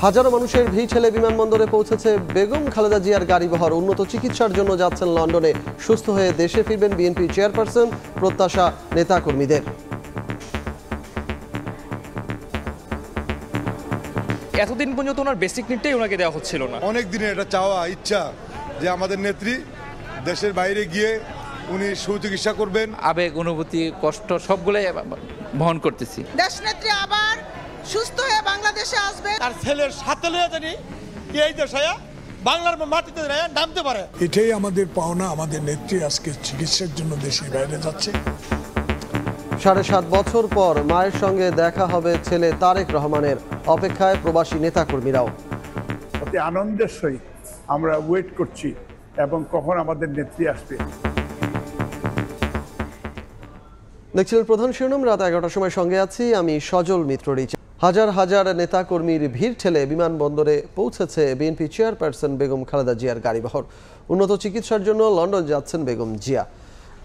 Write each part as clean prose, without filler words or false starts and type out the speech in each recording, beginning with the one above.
হাজারো মানুষের ভিড় ঠেলে বিমানবন্দরে পৌঁছেছে বেগম খালেদা জিয়ার গাড়িবহর। উন্নত চিকিৎসার জন্য যাচ্ছেন লন্ডনে। সুস্থ হয়ে দেশে ফিরবেন বিএনপি চেয়ারপারসন, প্রত্যাশা নেতাকর্মীদের। এতদিন পর্যন্ত ওনার বেসিক নিডটাই ওনাকে দেওয়া হচ্ছিল না। অনেক দিনের এটা চাওয়া ইচ্ছা যে আমাদের নেত্রী দেশের বাইরে গিয়ে উনি সুচিকিৎসা করবেন। আবেগ, অনুভূতি, কষ্ট সবগুলোই বহন করতেছি। দেশ নেত্রী আবার সুস্থ হয়ে বাংলাদেশে আসবে। আর ছেলের সাথে লয়ে জানি এই দেশে বাংলার মাটিতে নামতে পারে। এটাই আমাদের পাওনা। আমাদের নেত্রী আজকে চিকিৎসার জন্য দেশের বাইরে যাচ্ছে। 7.5 বছর পর মায়ের সঙ্গে দেখা হবে ছেলে তারেক রহমানের। অপেক্ষায় প্রবাসী নেতাকর্মীরাও। অতি আনন্দের সহিত আমরা ওয়েট করছি এবং কখন আমাদের নেত্রী আসবে। দেখছিলেন প্রধান শিরোনাম। রাত 11টার সময় সঙ্গে আছি আমি সজল মিত্র রিচ। হাজার হাজার নেতাকর্মীর ভিড় ঠেলে বিমানবন্দরে পৌঁছেছে বিএনপি চেয়ারপারসন বেগম খালেদা জিয়ার গাড়িবহর। উন্নত চিকিৎসার জন্য লন্ডন যাচ্ছেন বেগম জিয়া।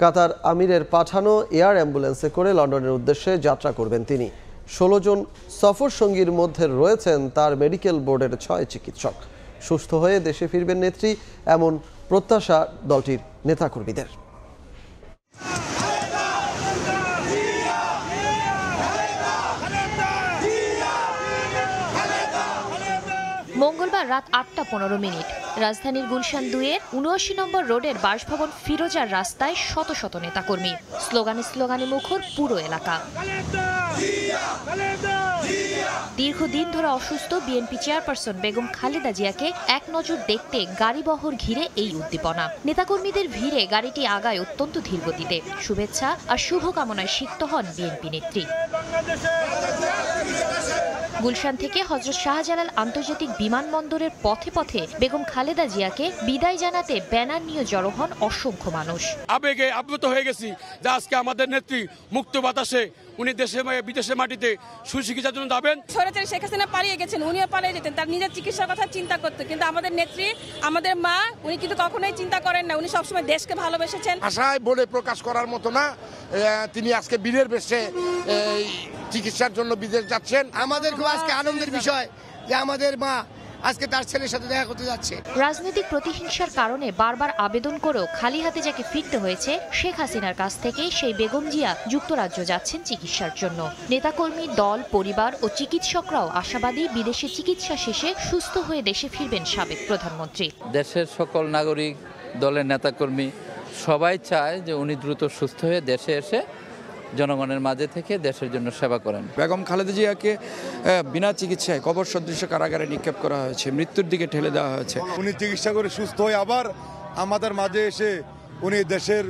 কাতার আমিরের পাঠানো এয়ার অ্যাম্বুলেন্সে করে লন্ডনের উদ্দেশ্যে যাত্রা করবেন তিনি। 16 জন সফর সঙ্গীর মধ্যে রয়েছেন তার মেডিকেল বোর্ডের 6 চিকিৎসক। সুস্থ হয়ে দেশে ফিরবেন নেত্রী, এমন প্রত্যাশা দলটির নেতাকর্মীদের। মঙ্গলবার রাত 8:15 রাজধানীর গুলশান 2-এর 79 নম্বর রোডের বাসভবন ফিরোজার রাস্তায় শত শত নেতাকর্মী। স্লোগানে মুখর পুরো এলাকা। দীর্ঘদিন ধরে অসুস্থ বিএনপি চেয়ারপারসন বেগম খালেদা জিয়াকে এক নজর দেখতে গাড়িবহর ঘিরে এই উদ্দীপনা। নেতাকর্মীদের ভিড়ে গাড়িটি আগায় অত্যন্ত ধীরগতিতে। শুভেচ্ছা আর শুভকামনায় সিক্ত হন বিএনপি নেত্রী। গুলশান থেকে হযরত শাহজালাল আন্তর্জাতিক বিমানবন্দরের পথে পথে বেগম খালেদা জিয়াকে বিদায় জানাতে ব্যানার নিয়ে জড়ো হন অসংখ্য মানুষ। আবেগে আপ্লুত হয়ে গেছি যে আজকে আমাদের নেত্রী মুক্ত বাতাসে উনি দেশে বিদেশের মাটিতে সুচিকিৎসার জন্য যাবেন। স্বৈরাচারী শেখ হাসিনা পালিয়ে গেছেন, উনিও পালিয়ে যেতেন, তার নিজের চিকিৎসার কথা চিন্তা করতেন। কিন্তু আমাদের নেত্রী, আমাদের মা, উনি কিন্তু কখনোই চিন্তা করেন না। উনি সবসময় দেশকে ভালোবেসেছেন। আশায় বলে প্রকাশ করার মতো না। তিনি আজকে বীরের বেশে চিকিৎসার জন্য বিদেশ যাচ্ছেন। আমাদের খুব আজকে আনন্দের বিষয় যে আমাদের মা আজকে তার ছেলের সাথে দেখা করতে যাচ্ছে। রাজনৈতিক প্রতিহিংসার কারণে বারবার আবেদন করেও খালি হাতে যাকে ফিরতে হয়েছে শেখ হাসিনার কাছ থেকে, সেই বেগম জিয়া যুক্তরাজ্য যাচ্ছেন চিকিৎসার জন্য। নেতাকর্মী, দল, পরিবার ও চিকিৎসকরাও আশাবাদী বিদেশে চিকিৎসা শেষে সুস্থ হয়ে দেশে ফিরবেন সাবেক প্রধানমন্ত্রী। দেশের সকল নাগরিক, দলের নেতাকর্মী সবাই চায় যে উনি দ্রুত সুস্থ হয়ে দেশে এসে জনগণের মাঝে থেকে দেশের জন্য সেবা করেন। বেগম খালেদা জিয়াকে বিনা চিকিৎসায় কবর সদৃশ্য কারাগারে নিক্ষেপ করা হয়েছে, মৃত্যুর দিকে ঠেলে দেওয়া হয়েছে। উনি চিকিৎসা করে সুস্থ হয়ে আবার আমাদের মাঝে এসে উনি দেশের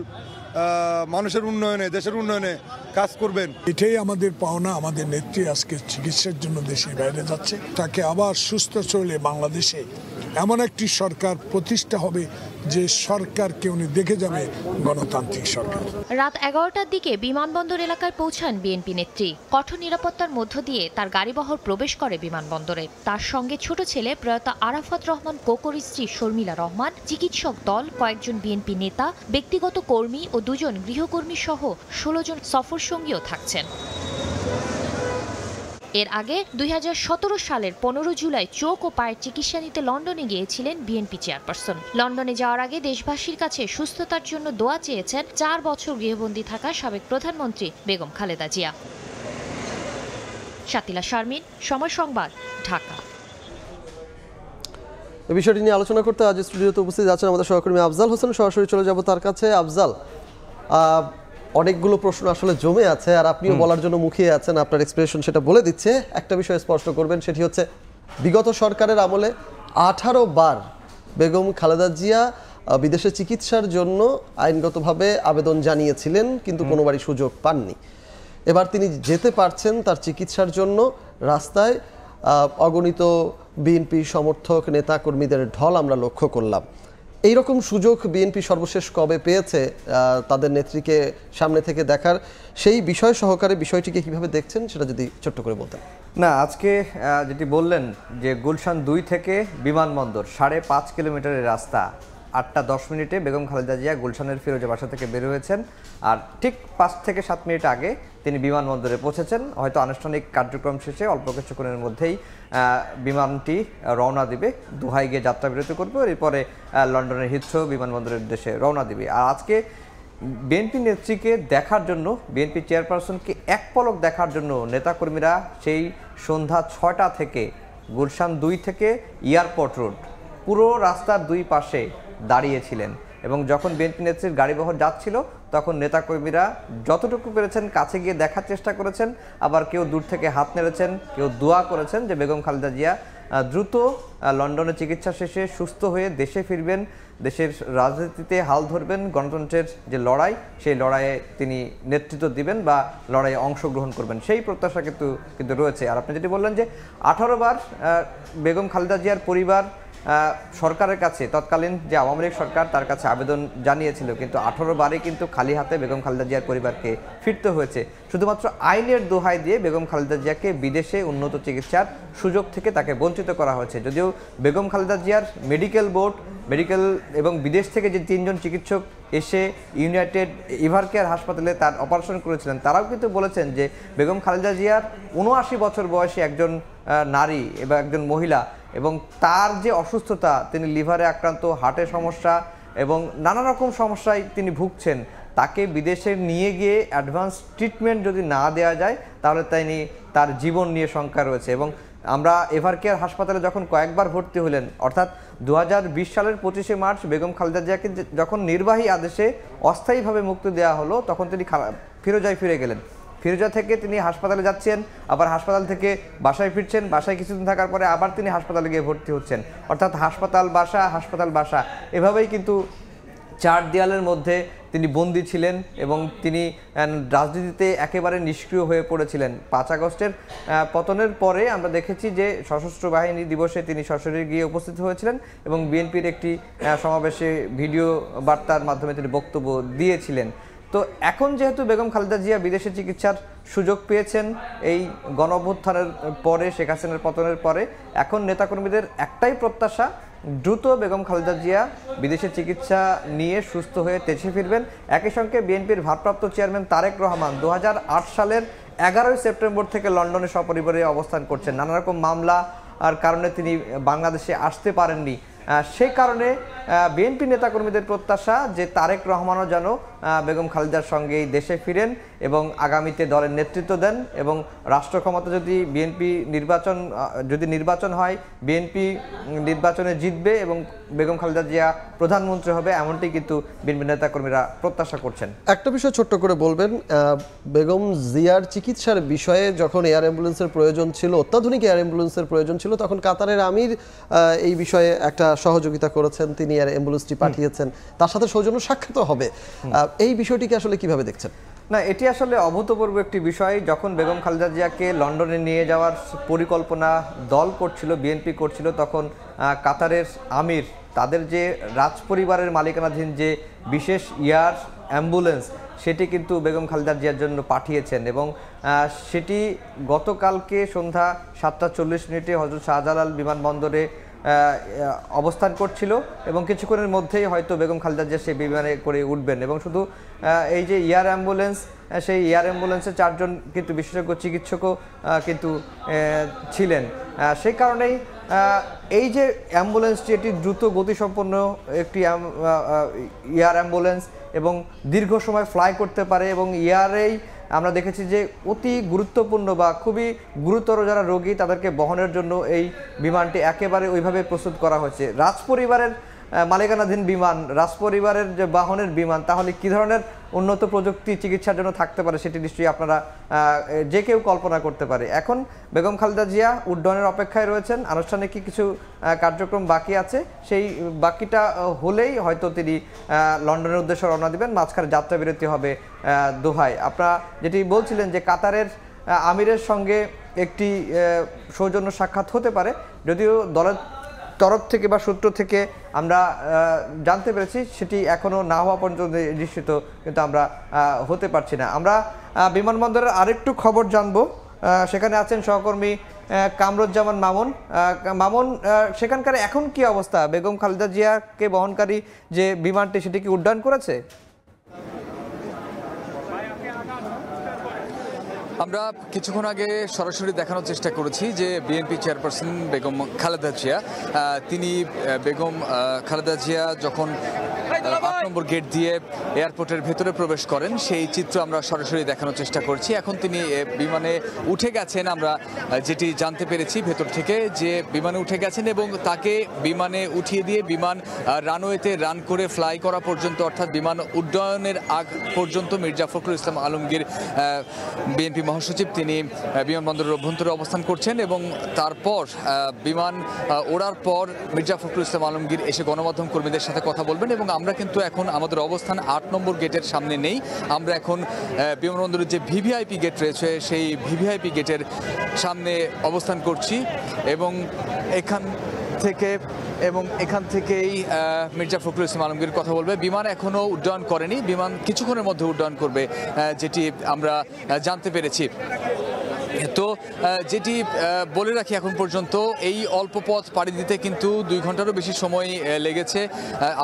মানুষের উন্নয়নে, দেশের উন্নয়নে কাজ করবেন। এটাই আমাদের পাওনা। আমাদের নেত্রী আজকে চিকিৎসার জন্য দেশের বাইরে যাচ্ছে। তাকে আবার সুস্থ চলে বাংলাদেশে এমন একটি সরকার প্রতিষ্ঠা হবে যে সরকারকে উনি দেখে যাবে গণতান্ত্রিক সরকার। রাত 11টার দিকে বিমানবন্দর এলাকায় পৌঁছান বিএনপি নেত্রী। কঠোর নিরাপত্তার মধ্য দিয়ে তার গাড়িবহর প্রবেশ করে বিমানবন্দরে। তার সঙ্গে ছোট ছেলে প্রয়াত আরাফাত রহমান কোকর, স্ত্রী শর্মিলা রহমান, চিকিৎসক দল, কয়েকজন বিএনপি নেতা, ব্যক্তিগত কর্মী ও 2 জন গৃহকর্মী সহ 16 জন সফর সঙ্গীও থাকছেন। এর আগে 2017 সালের 15 জুলাই চোখ ও পায়ের চিকিৎসা নিতে লন্ডনে গিয়েছিলেন বিএনপি চেয়ারপারসন। লন্ডনে যাওয়ার আগে দেশবাসীর কাছে সুস্থতার জন্য দোয়া চেয়েছেন 4 বছর গৃহবন্দী থাকা সাবেক প্রধানমন্ত্রী বেগম খালেদা জিয়া। শাতিলা শারমিন, সময় সংবাদ, ঢাকা। এই বিষয়টি নিয়ে আলোচনা করতে আজ স্টুডিওতে উপস্থিত আছেন আমাদের সহকর্মী আফজাল হোসেন। সরাসরি চলে যাব তার কাছে। আফজাল, অনেকগুলো প্রশ্ন আসলে জমে আছে, আর আপনিও বলার জন্য মুখিয়ে আছেন। আপনার এক্সপ্রেশন সেটা বলে দিচ্ছে। একটা বিষয় স্পষ্ট করবেন, সেটি হচ্ছে বিগত সরকারের আমলে 18 বার বেগম খালেদা জিয়া বিদেশে চিকিৎসার জন্য আইনগতভাবে আবেদন জানিয়েছিলেন, কিন্তু কোনোবারই সুযোগ পাননি। এবার তিনি যেতে পারছেন তার চিকিৎসার জন্য। রাস্তায় অগণিত বিএনপি সমর্থক নেতাকর্মীদের ঢল আমরা লক্ষ্য করলাম। এই রকম সুযোগ বিএনপি সর্বশেষ কবে পেয়েছে তাদের নেত্রীকে সামনে থেকে দেখার? সেই বিষয় সহকারে বিষয়টিকে কিভাবে দেখছেন সেটা যদি ছোট্ট করে বলতেন। না, আজকে যেটি বললেন যে গুলশান 2 থেকে বিমানবন্দর 5.5 কিলোমিটারের রাস্তা, 8:10 বেগম খালেদা জিয়া গুলশানের ফিরোজা বাসা থেকে বের হয়েছেন, আর ঠিক 5 থেকে 7 মিনিট আগে তিনি বিমানবন্দরে পৌঁছেছেন। হয়তো আনুষ্ঠানিক কার্যক্রম শেষে অল্প কিছুক্ষণের মধ্যেই বিমানটি রওনা দিবে, দোহায় গিয়ে যাত্রা বিরতি করবে, এরপরে লন্ডনের হিথ্রো বিমানবন্দরের উদ্দেশ্যে রওনা দিবে। আর আজকে বিএনপি নেত্রীকে দেখার জন্য, বিএনপি চেয়ারপারসনকে এক পলক দেখার জন্য নেতাকর্মীরা সেই সন্ধ্যা 6টা থেকে গুলশান 2 থেকে এয়ারপোর্ট রোড পুরো রাস্তার দুই পাশে দাঁড়িয়েছিলেন, এবং যখন বিএনপি নেত্রীর গাড়িবহর যাচ্ছিল তখন নেতাকর্মীরা যতটুকু পেরেছেন কাছে গিয়ে দেখার চেষ্টা করেছেন, আবার কেউ দূর থেকে হাত নেড়েছেন, কেউ দোয়া করেছেন যে বেগম খালেদা জিয়া দ্রুত লন্ডনে চিকিৎসা শেষে সুস্থ হয়ে দেশে ফিরবেন, দেশের রাজনীতিতে হাল ধরবেন, গণতন্ত্রের যে লড়াই সেই লড়াইয়ে তিনি নেতৃত্ব দিবেন বা লড়াইয়ে অংশগ্রহণ করবেন, সেই প্রত্যাশা কিন্তু রয়েছে। আর আপনি যেটি বললেন যে 18 বার বেগম খালেদা জিয়ার পরিবার সরকারের কাছে, তৎকালীন যে আওয়ামী লীগ সরকার তার কাছে আবেদন জানিয়েছিল, কিন্তু 18 বারে কিন্তু খালি হাতে বেগম খালেদা জিয়ার পরিবারকে ফিরতে হয়েছে। শুধুমাত্র আইনের দোহাই দিয়ে বেগম খালেদা জিয়াকে বিদেশে উন্নত চিকিৎসার সুযোগ থেকে তাকে বঞ্চিত করা হয়েছে। যদিও বেগম খালেদা জিয়ার মেডিকেল বোর্ড, মেডিকেল এবং বিদেশ থেকে যে 3 জন চিকিৎসক এসে ইউনাইটেড এভারকেয়ার হাসপাতালে তার অপারেশন করেছিলেন, তারাও কিন্তু বলেছেন যে বেগম খালেদা জিয়ার 79 বছর বয়সী একজন নারী এবং একজন মহিলা, এবং তার যে অসুস্থতা, তিনি লিভারে আক্রান্ত, হার্টের সমস্যা এবং নানা রকম সমস্যায় তিনি ভুগছেন, তাকে বিদেশে নিয়ে গিয়ে অ্যাডভান্স ট্রিটমেন্ট যদি না দেওয়া যায় তাহলে তার জীবন নিয়ে শঙ্কা রয়েছে। এবং আমরা এভারকেয়ার হাসপাতালে যখন কয়েকবার ভর্তি হলেন, অর্থাৎ 2020 সালের 25শে মার্চ বেগম খালেদা জিয়াকে যখন নির্বাহী আদেশে অস্থায়ীভাবে মুক্তি দেওয়া হলো, তখন তিনি ফিরোজায় ফিরে গেলেন। ফিরোজা থেকে তিনি হাসপাতালে যাচ্ছেন, আবার হাসপাতাল থেকে বাসায় ফিরছেন, বাসায় কিছুদিন থাকার পরে আবার তিনি হাসপাতালে গিয়ে ভর্তি হচ্ছেন, অর্থাৎ হাসপাতাল বাসা এভাবেই কিন্তু 4 দেয়ালের মধ্যে তিনি বন্দী ছিলেন, এবং তিনি রাজনীতিতে একেবারে নিষ্ক্রিয় হয়ে পড়েছিলেন। 5 আগস্টের পতনের পরে আমরা দেখেছি যে সশস্ত্র বাহিনী দিবসে তিনি সশরীরে গিয়ে উপস্থিত হয়েছিলেন এবং বিএনপির একটি সমাবেশে ভিডিও বার্তার মাধ্যমে তিনি বক্তব্য দিয়েছিলেন। তো এখন যেহেতু বেগম খালেদা জিয়া বিদেশে চিকিৎসার সুযোগ পেয়েছেন এই গণঅভ্যুত্থানের পরে, শেখ হাসিনার পতনের পরে, এখন নেতাকর্মীদের একটাই প্রত্যাশা, দ্রুত বেগম খালেদা জিয়া বিদেশে চিকিৎসা নিয়ে সুস্থ হয়ে দেশে ফিরবেন। একই সঙ্গে বিএনপির ভারপ্রাপ্ত চেয়ারম্যান তারেক রহমান 2008 সালের 11 সেপ্টেম্বর থেকে লন্ডনে সপরিবারে অবস্থান করছেন। নানা রকম মামলা আর কারণে তিনি বাংলাদেশে আসতে পারেননি, সেই কারণে বিএনপি নেতাকর্মীদের প্রত্যাশা যে তারেক রহমানও যেন বেগম খালেদার সঙ্গেই দেশে ফিরেন এবং আগামীতে দলের নেতৃত্ব দেন, এবং রাষ্ট্র ক্ষমতা যদি নির্বাচন হয়, বিএনপি নির্বাচনে জিতবে এবং বেগম খালেদা জিয়া প্রধানমন্ত্রী হবে, এমনটি কিন্তু বিএনপি নেতাকর্মীরা প্রত্যাশা করছেন। একটা বিষয় ছোট্ট করে বলবেন, বেগম জিয়ার চিকিৎসার বিষয়ে যখন এয়ার অ্যাম্বুলেন্সের প্রয়োজন ছিল, অত্যাধুনিক এয়ার অ্যাম্বুলেন্সের প্রয়োজন ছিল, তখন কাতারের আমির এই বিষয়ে একটা সহযোগিতা করেছেন, তিনি এয়ার অ্যাম্বুলেন্সটি পাঠিয়েছেন, তার সাথে সৌজন্য সাক্ষাৎ হবে। এই বিষয়টিকে আসলে কিভাবে দেখছেন? না, এটি আসলে অভূতপূর্ব একটি বিষয়। যখন বেগম খালেদা জিয়াকে লন্ডনে নিয়ে যাওয়ার পরিকল্পনা দল করছিল, বিএনপি করছিল, তখন কাতারের আমির তাদের যে রাজপরিবারের মালিকানাধীন যে বিশেষ এয়ার অ্যাম্বুলেন্স, সেটি কিন্তু বেগম খালেদা জিয়ার জন্য পাঠিয়েছেন, এবং সেটি গতকালকে সন্ধ্যা 7:40 হযরত শাহজালাল বিমানবন্দরে অবস্থান করছিল, এবং কিছুক্ষণের মধ্যেই হয়তো বেগম খালেদা জিয়া সেই বিমানে করে উঠবেন। এবং শুধু এই যে এয়ার অ্যাম্বুলেন্স, সেই এয়ার অ্যাম্বুলেন্সে 4 জন কিন্তু বিশেষজ্ঞ চিকিৎসকও কিন্তু ছিলেন। সেই কারণেই এই যে অ্যাম্বুলেন্সটি, এটি দ্রুত গতিসম্পন্ন একটি এয়ার অ্যাম্বুলেন্স এবং দীর্ঘ সময় ফ্লাই করতে পারে, এবং এয়ারেই আমরা দেখেছি যে অতি গুরুত্বপূর্ণ বা খুবই গুরুতর যারা রোগী তাদেরকে বহনের জন্য এই বিমানটি একেবারে ওইভাবে প্রস্তুত করা হয়েছে। রাজপরিবারের মালিকানাধীন বিমান, রাজপরিবারের যে বাহনের বিমান, তাহলে কী ধরনের উন্নত প্রযুক্তি চিকিৎসার জন্য থাকতে পারে সেটি নিশ্চয়ই আপনারা যে কেউ কল্পনা করতে পারে। এখন বেগম খালেদা জিয়া উড্ডয়নের অপেক্ষায় রয়েছেন, আনুষ্ঠানিক কিছু কার্যক্রম বাকি আছে, সেই বাকিটা হলেই হয়তো তিনি লন্ডনের উদ্দেশ্যে রওনা দিবেন, মাঝখানে যাত্রা বিরতি হবে দোহায়। আপনারা যেটি বলছিলেন যে কাতারের আমিরের সঙ্গে একটি সৌজন্য সাক্ষাৎ হতে পারে, যদিও দলের তরফ থেকে বা সূত্র থেকে আমরা জানতে পেরেছি সেটি এখনও না হওয়া পর্যন্ত নিশ্চিত কিন্তু আমরা হতে পারছি না। আমরা বিমানবন্দরের আরেকটু খবর জানবো, সেখানে আছেন সহকর্মী কামরুজ্জামান মামুন। মামুন, সেখানকার এখন কি অবস্থা? বেগম খালেদা জিয়াকে বহনকারী যে বিমানটি সেটি কি উড্ডয়ন করেছে? আমরা কিছুক্ষণ আগে সরাসরি দেখানোর চেষ্টা করেছি যে বিএনপি চেয়ারপারসন বেগম খালেদা জিয়া, তিনি বেগম খালেদা জিয়া যখন ৮ নম্বর গেট দিয়ে এয়ারপোর্টের ভেতরে প্রবেশ করেন সেই চিত্র আমরা সরাসরি দেখানোর চেষ্টা করছি। এখন তিনি বিমানে উঠে গেছেন, আমরা যেটি জানতে পেরেছি ভেতর থেকে যে বিমানে উঠে গেছেন এবং তাকে বিমানে উঠিয়ে দিয়ে বিমান রানওয়েতে রান করে ফ্লাই করা পর্যন্ত, অর্থাৎ বিমান উড্ডয়নের আগ পর্যন্ত মির্জা ফখরুল ইসলাম আলমগীর বিএনপি মহাসচিব তিনি বিমানবন্দরের অভ্যন্তরে অবস্থান করছেন এবং তারপর বিমান ওড়ার পর মির্জা ফখরুল ইসলাম আলমগীর এসে গণমাধ্যম কর্মীদের সাথে কথা বলবেন। এবং আমরা কিন্তু এখন আমাদের অবস্থান ৮ নম্বর গেটের সামনে নেই, আমরা এখন বিমানবন্দরের যে ভিভিআইপি গেট রয়েছে সেই ভিভিআইপি গেটের সামনে অবস্থান করছি এবং এখান থেকেই মির্জা ফখরুল ইসলাম আলমগীর কথা বলবে। বিমান এখনো উড্ডয়ন করেনি, বিমান কিছুক্ষণের মধ্যে উড্ডয়ন করবে যেটি আমরা জানতে পেরেছি। তো যেটি বলে রাখি, এখন পর্যন্ত এই অল্প পথ পাড়ি দিতে কিন্তু 2 ঘন্টারও বেশি সময় লেগেছে।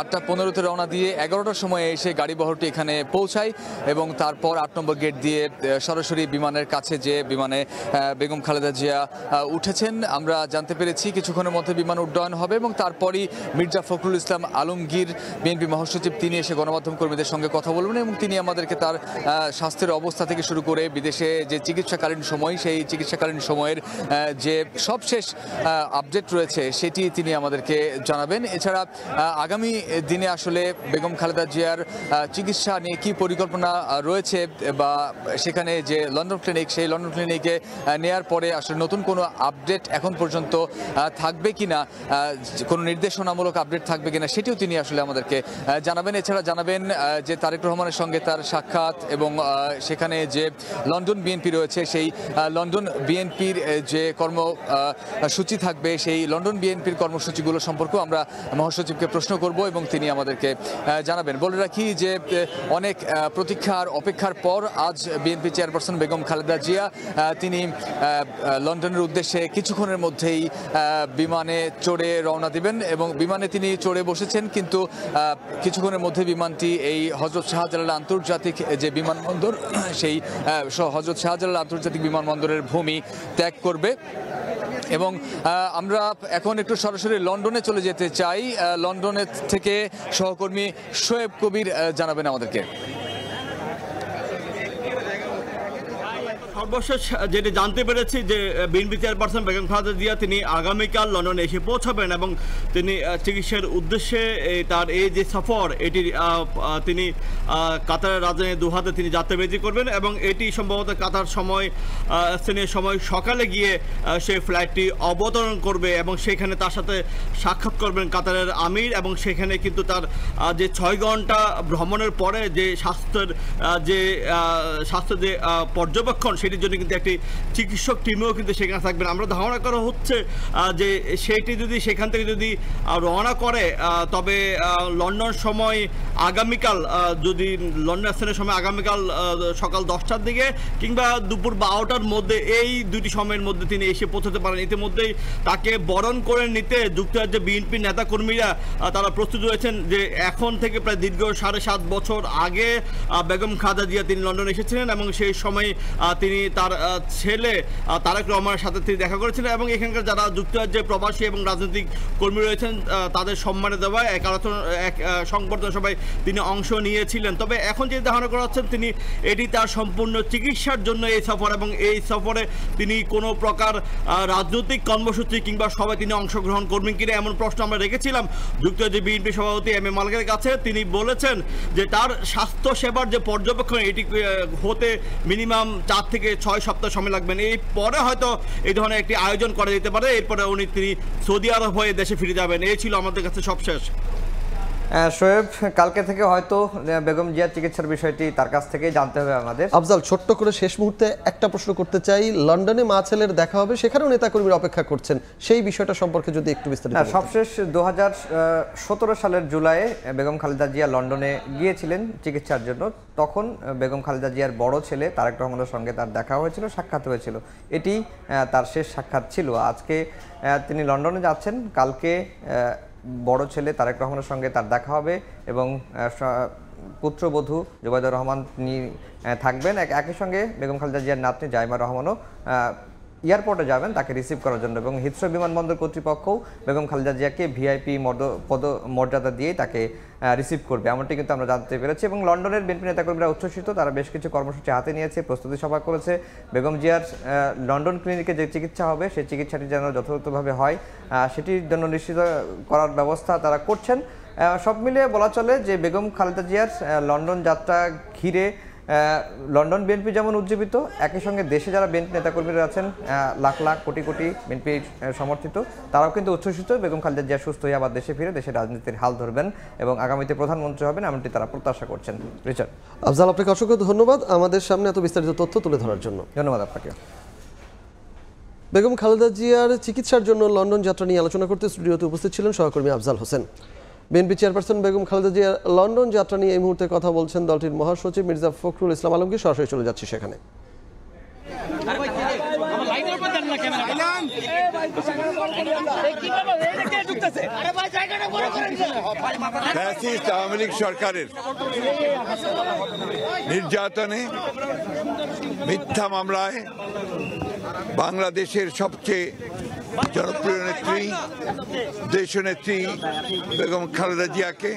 8টা 15-তে রওনা দিয়ে 11টার সময় এসে গাড়িবহরটি এখানে পৌঁছায় এবং তারপর 8 নম্বর গেট দিয়ে সরাসরি বিমানের কাছে যে বিমানে বেগম খালেদা জিয়া উঠেছেন আমরা জানতে পেরেছি কিছুক্ষণের মধ্যে বিমান উড্ডয়ন হবে এবং তারপরই মির্জা ফখরুল ইসলাম আলমগীর বিএনপি মহাসচিব তিনি এসে গণমাধ্যম কর্মীদের সঙ্গে কথা বলবেন এবং তিনি আমাদেরকে তার স্বাস্থ্যের অবস্থা থেকে শুরু করে বিদেশে যে চিকিৎসাকালীন সময় সেই চিকিৎসাকালীন সময়ের যে সবশেষ আপডেট রয়েছে সেটি তিনি আমাদেরকে জানাবেন। এছাড়া আগামী দিনে আসলে বেগম খালেদা জিয়ার চিকিৎসা নিয়ে কী পরিকল্পনা রয়েছে বা সেখানে যে লন্ডন ক্লিনিক সেই লন্ডন ক্লিনিকে নেয়ার পরে আসলে নতুন কোনো আপডেট এখন পর্যন্ত থাকবে কিনা, কোনো নির্দেশনামূলক আপডেট থাকবে কিনা সেটিও তিনি আসলে আমাদেরকে জানাবেন। এছাড়া জানাবেন যে তারেক রহমানের সঙ্গে তার সাক্ষাৎ এবং সেখানে যে লন্ডন বিএনপি রয়েছে সেই লন্ডন বিএনপির যে কর্মসূচি থাকবে সেই লন্ডন বিএনপির কর্মসূচিগুলো সম্পর্কেও আমরা মহাসচিবকে প্রশ্ন করব এবং তিনি আমাদেরকে জানাবেন। বলে রাখি যে অনেক প্রতীক্ষার অপেক্ষার পর আজ বিএনপি চেয়ারপারসন বেগম খালেদা জিয়া তিনি লন্ডনের উদ্দেশ্যে কিছুক্ষণের মধ্যেই বিমানে চড়ে রওনা দিবেন এবং বিমানে তিনি চড়ে বসেছেন, কিন্তু কিছুক্ষণের মধ্যে বিমানটি এই হযরত শাহজালাল আন্তর্জাতিক যে বিমানবন্দর সেই হযরত শাহজালাল আন্তর্জাতিক বিমানবন্দরের ভূমি ত্যাগ করবে। এবং আমরা এখন একটু সরাসরি লন্ডনে চলে যেতে চাই। লন্ডনের থেকে সহকর্মী শোয়েব কবির জানাবেন আমাদেরকে। সর্বশেষ যেটি জানতে পেরেছি যে বিএনপি চেয়ারপারসন বেগম খালেদা জিয়া তিনি আগামীকাল লন্ডনে এসে পৌঁছাবেন এবং তিনি চিকিৎসার উদ্দেশ্যে তার এই যে সফর এটি তিনি কাতারের রাজধানী দোহাতে তিনি যাত্রাবিরতি করবেন এবং এটি সম্ভবত কাতার সময় স্থানীয় সময় সকালে গিয়ে সেই ফ্লাইটটি অবতরণ করবে এবং সেখানে তার সাথে সাক্ষাৎ করবেন কাতারের আমির এবং সেখানে কিন্তু তার যে 6 ঘন্টা ভ্রমণের পরে যে স্বাস্থ্যের যে পর্যবেক্ষণ সেটির জন্য কিন্তু একটি চিকিৎসক টিমও কিন্তু সেখানে থাকবেন। আমরা ধারণা করা হচ্ছে যে সেইটি যদি সেখান থেকে যদি রওনা করে তবে লন্ডন সময় আগামীকাল যদি লন্ডন স্থানীয় সময় আগামীকাল সকাল 10টার দিকে কিংবা দুপুর 12টার মধ্যে এই দুটি সময়ের মধ্যে তিনি এসে পৌঁছাতে পারেন। ইতিমধ্যেই তাকে বরণ করে নিতে যুক্তরাজ্যে বিএনপির নেতাকর্মীরা তারা প্রস্তুত রয়েছেন যে এখন থেকে প্রায় দীর্ঘ 7.5 বছর আগে বেগম খালেদা জিয়া তিনি লন্ডনে এসেছিলেন এবং সেই সময় তিনি তার ছেলে তারেক রহমানের সাথে তিনি দেখা করেছিলেন এবং এখানকার যারা যুক্তরাজ্যে প্রবাসী এবং রাজনৈতিক কর্মী রয়েছেন তাদের সম্মানে দেওয়া এক সংবর্ধনা সভায় তিনি অংশ নিয়েছিলেন। তবে এখন যে ধারণা করা হচ্ছেন তিনি এটি তার সম্পূর্ণ চিকিৎসার জন্য এই সফর এবং এই সফরে তিনি কোনো প্রকার রাজনৈতিক কর্মসূচি কিংবা সভায় তিনি অংশগ্রহণ করবেন কিনা এমন প্রশ্ন আমরা রেখেছিলাম যুক্তরাজ্যের বিএনপি সভাপতি এম এ মালিকের কাছে। তিনি বলেছেন যে তার স্বাস্থ্য সেবার যে পর্যবেক্ষণ এটি হতে মিনিমাম 4 থেকে 6 সপ্তাহ সময় লাগবেন। এই পরে হয়তো এই ধরনের একটি আয়োজন করা যেতে পারে, এরপরে তিনি সৌদি আরব হয়ে দেশে ফিরে যাবেন। এই ছিল আমাদের কাছে সবশেষ। শোয়েব, কালকে থেকে হয়তো বেগম জিয়ার চিকিৎসার বিষয়টি তার কাছ থেকেই জানতে হবে আমাদের। আফজাল, ছোট্ট করে শেষ মুহূর্তে একটা প্রশ্ন করতে চাই। লন্ডনে মা ছেলের দেখা হবে, সেখানেও নেতাকর্মীরা অপেক্ষা করছেন, সেই বিষয়টা সম্পর্কে যদি একটু বিস্তারিত বলতেন। সবশেষ 2017 সালের জুলাইয়ে বেগম খালেদা জিয়া লন্ডনে গিয়েছিলেন চিকিৎসার জন্য। তখন বেগম খালেদা জিয়ার বড় ছেলে তারেক রহমানের সঙ্গে তার দেখা হয়েছিল, সাক্ষাৎ হয়েছিল। এটি তার শেষ সাক্ষাৎ ছিল। আজকে তিনি লন্ডনে যাচ্ছেন, কালকে বড় ছেলে তারেক রহমানের সঙ্গে তার দেখা হবে এবং পুত্রবধূ জুবাইদুর রহমান তিনি থাকবেন। একই সঙ্গে বেগম খালেদা জিয়ার নাতনি জাইমা রহমানও এয়ারপোর্টে যাবেন তাকে রিসিভ করার জন্য, এবং হিথ্রো বিমানবন্দর কর্তৃপক্ষও বেগম খালেদা জিয়াকে ভিআইপি মর্যাদা দিয়েই তাকে রিসিভ করবে, এমনটি কিন্তু আমরা জানতে পেরেছি। এবং লন্ডনের বিএনপি নেতাকর্মীরা উচ্ছ্বসিত, তারা বেশ কিছু কর্মসূচি হাতে নিয়েছে, প্রস্তুতি সভা করেছে। বেগম জিয়ার লন্ডন ক্লিনিকে যে চিকিৎসা হবে সেই চিকিৎসাটি যেন যথাযথভাবে হয় সেটির জন্য নিশ্চিত করার ব্যবস্থা তারা করছেন। সব মিলিয়ে বলা চলে যে বেগম খালেদা জিয়ার লন্ডন যাত্রা ঘিরে লন্ডন বিএনপি যেমন উজ্জীবিত, একই সঙ্গে দেশে যারা বিএনপি নেতাকর্মীরা আছেন লাখ লাখ কোটি কোটি বিএনপি সমর্থিত, তারাও কিন্তু উচ্ছ্বসিত বেগম খালেদা জিয়া সুস্থ হয়ে আবার দেশে ফিরে দেশের রাজনীতির হাল ধরবেন এবং আগামীতে প্রধানমন্ত্রী হবেন, এমনটি তারা প্রত্যাশা করছেন। রিচার্ড। আফজাল, আপনাকে অসংখ্য ধন্যবাদ আমাদের সামনে এত বিস্তারিত তথ্য তুলে ধরার জন্য। ধন্যবাদ আপনাকে। বেগম খালেদা জিয়ার চিকিৎসার জন্য লন্ডন যাত্রা নিয়ে আলোচনা করতে স্টুডিওতে উপস্থিত ছিলেন সহকর্মী আফজাল হোসেন। বিএনপি চেয়ারপারসন বেগম খালেদা জিয়ার লন্ডন যাত্রা নিয়ে এই মুহূর্তে কথা বলছেন দলটির মহাসচিব মির্জা ফখরুল ইসলাম আলমগীর। সরাসরি চলে যাচ্ছি সেখানে। আওয়ামী লীগ সরকারের নির্যাতনে, মিথ্যা মামলায় বাংলাদেশের সবচেয়ে জনপ্রিয় নেত্রী, দেশনেত্রী বেগম খালেদা জিয়াকে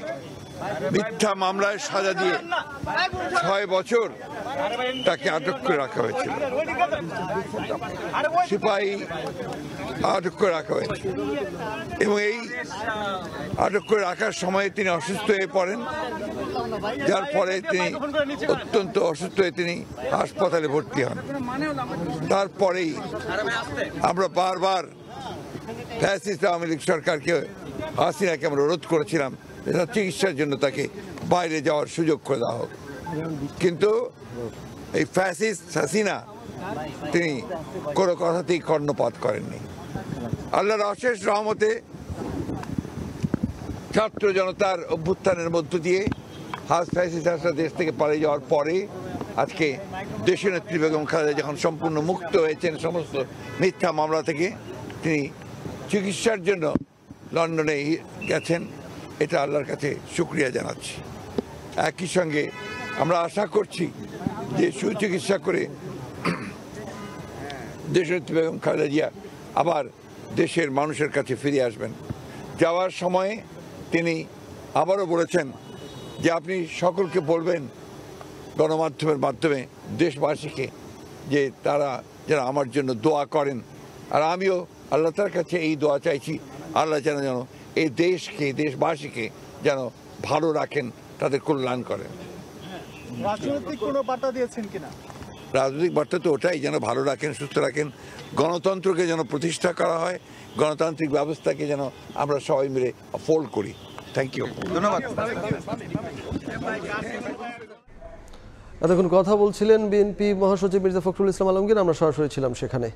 মিথ্যা মামলায় সাজা দিয়ে 6 বছর তাকে আটক করে রাখা হয়েছিল, সিপাহী আটক করে রাখা হয়েছে। এবং এই আটক করে রাখার সময় তিনি অসুস্থ হয়ে পড়েন, যার ফলে তিনি অত্যন্ত অসুস্থ হয়ে তিনি হাসপাতালে ভর্তি হন। তারপরেই আমরা বারবার ফ্যাসিস্ট আওয়ামী লীগ সরকারকে, হাসিনাকে আমরা অনুরোধ করেছিলাম চিকিৎসার জন্য তাকে বাইরে যাওয়ার সুযোগ করে দেওয়া হোক, কিন্তু এই ফ্যাসিস্ট হাসিনা তিনি কোনো কথাতেই কর্ণপাত করেননি। আল্লাহর অশেষ রহমতে ছাত্র জনতার অভ্যুত্থানের মধ্য দিয়ে ফ্যাসিস্ট হাসিনা দেশ থেকে পালিয়ে যাওয়ার পরে আজকে দেশনেত্রী বেগম খালেদা যখন সম্পূর্ণ মুক্ত হয়েছেন সমস্ত মিথ্যা মামলা থেকে, তিনি চিকিৎসার জন্য লন্ডনে গেছেন। এটা আল্লাহর কাছে শুকরিয়া জানাচ্ছি। একই সঙ্গে আমরা আশা করছি যে সুচিকিৎসা করে দেশনেত্রী বেগম খালেদা জিয়া আবার দেশের মানুষের কাছে ফিরে আসবেন। যাওয়ার সময়ে তিনি আবারও বলেছেন যে আপনি সকলকে বলবেন গণমাধ্যমের মাধ্যমে দেশবাসীকে যে তারা যেন আমার জন্য দোয়া করেন, আর আমিও আল্লাহ তার কাছে এই দোয়া চাইছি, আল্লাহ যেন এই দেশকে, দেশবাসীকে যেন ভালো রাখেন, তাদের কল্যাণ করেন। রাজনৈতিক কোনো বার্তা দিয়েছেন কিনা? রাজনৈতিক বার্তা তো ওটাই, যেন ভালো রাখেন, সুস্থ রাখেন, গণতন্ত্রকে যেন প্রতিষ্ঠা করা হয়, গণতান্ত্রিক ব্যবস্থাকে যেন আমরা সবাই মিলে ফোল্ড করি। থ্যাংক ইউ, ধন্যবাদ। এতক্ষণ কথা বলছিলেন বিএনপি মহাসচিব মির্জা ফখরুল ইসলাম আলমগীর, আমরা সরাসরি ছিলাম সেখানে।